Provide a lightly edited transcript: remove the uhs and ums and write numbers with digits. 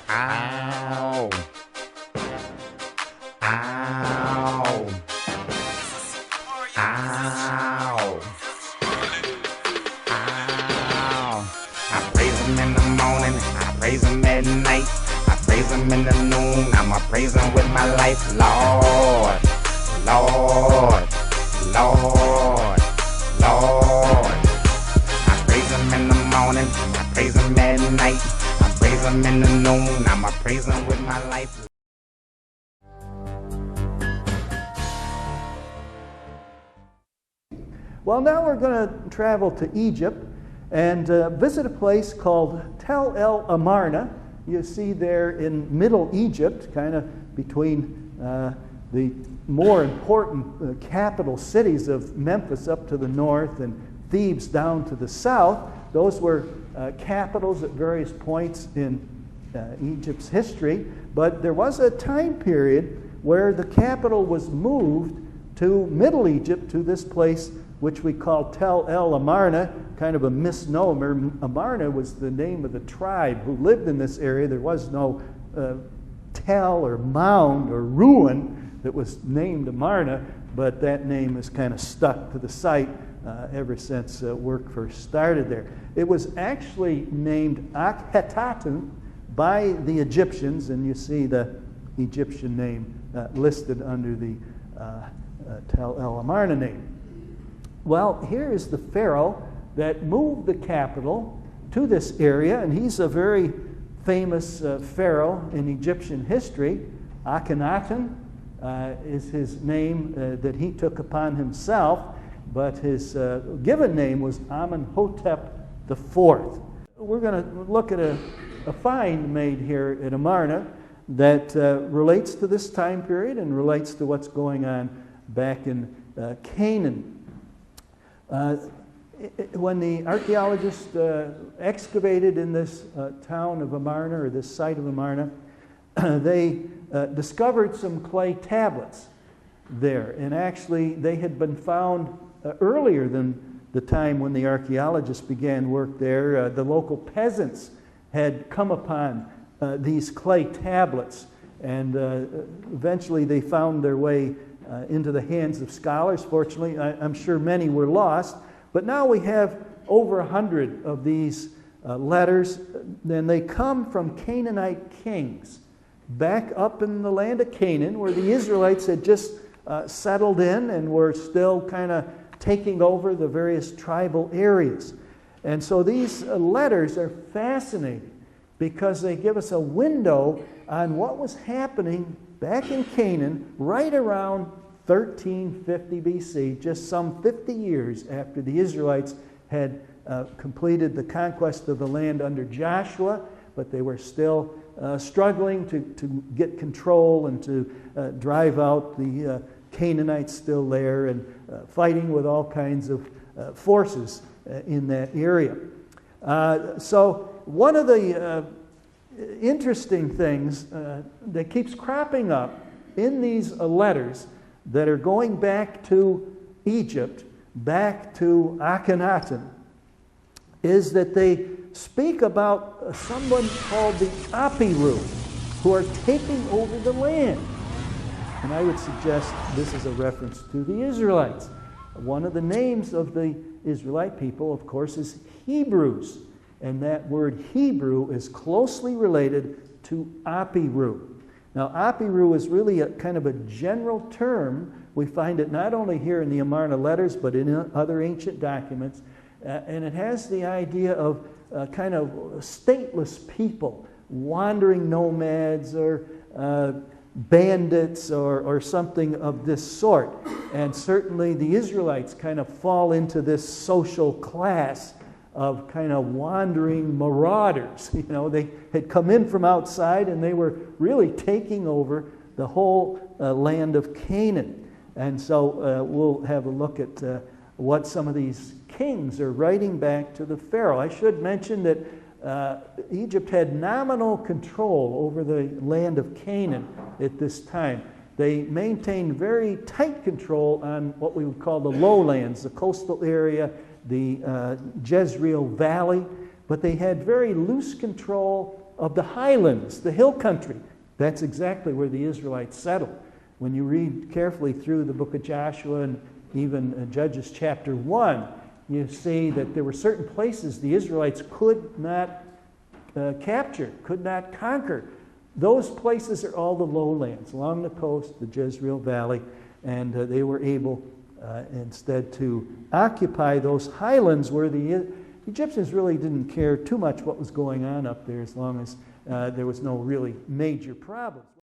Ow. Ow. Ow. Ow. I praise him in the morning, I praise him at night, I praise him in the noon, I'ma praise him with my life. Lord, Lord, Lord, Lord. I praise him in the morning, I praise him at night, I praise him in the noon, I'ma praise him with my life. Well, now we're going to travel to Egypt and visit a place called Tel El Amarna. You see there in Middle Egypt, kind of between the more important capital cities of Memphis up to the north and Thebes down to the south. Those were capitals at various points in Egypt's history, but there was a time period where the capital was moved to Middle Egypt, to this place which we call Tel El Amarna, kind of a misnomer. Amarna was the name of the tribe who lived in this area. There was no tell or mound or ruin that was named Amarna, but that name has kind of stuck to the site ever since work first started there. It was actually named Akhenaten by the Egyptians, and you see the Egyptian name listed under the Tel El Amarna name. Well, here is the Pharaoh that moved the capital to this area, and he's a very famous Pharaoh in Egyptian history. Akhenaten is his name that he took upon himself, but his given name was Amenhotep IV. We're going to look at a find made here at Amarna that relates to this time period and relates to what's going on back in Canaan. When the archaeologists excavated in this town of Amarna, or this site of Amarna, they discovered some clay tablets there. And actually, they had been found earlier than the time when the archaeologists began work there. The local peasants had come upon these clay tablets, and eventually they found their way into the hands of scholars. Fortunately, I'm sure many were lost, but now we have over 100 of these letters, and they come from Canaanite kings back up in the land of Canaan, where the Israelites had just settled in and were still kind of taking over the various tribal areas. And so these letters are fascinating because they give us a window on what was happening back in Canaan right around 1350 BC, just some 50 years after the Israelites had completed the conquest of the land under Joshua, but they were still struggling to get control and to drive out the Canaanites still there, and fighting with all kinds of forces in that area. So one of the interesting things that keeps cropping up in these letters that are going back to Egypt, back to Akhenaten, is that they speak about someone called the Apiru, who are taking over the land. And I would suggest this is a reference to the Israelites. One of the names of the Israelite people, of course, is Hebrews. And that word Hebrew is closely related to Apiru. Now, Apiru is really a kind of a general term. We find it not only here in the Amarna letters, but in other ancient documents. And it has the idea of kind of stateless people, wandering nomads or bandits or something of this sort. And certainly the Israelites kind of fall into this social class of kind of wandering marauders. You know, they had come in from outside and they were really taking over the whole land of Canaan. And so we'll have a look at what some of these kings are writing back to the Pharaoh. I should mention that Egypt had nominal control over the land of Canaan at this time. They maintained very tight control on what we would call the lowlands, the coastal area, the Jezreel Valley, but they had very loose control of the highlands, the hill country. That's exactly where the Israelites settled. When you read carefully through the book of Joshua and even Judges chapter 1, you see that there were certain places the Israelites could not capture, could not conquer. Those places are all the lowlands along the coast, the Jezreel Valley, and they were able instead to occupy those highlands where the Egyptians really didn't care too much what was going on up there as long as there was no really major problems.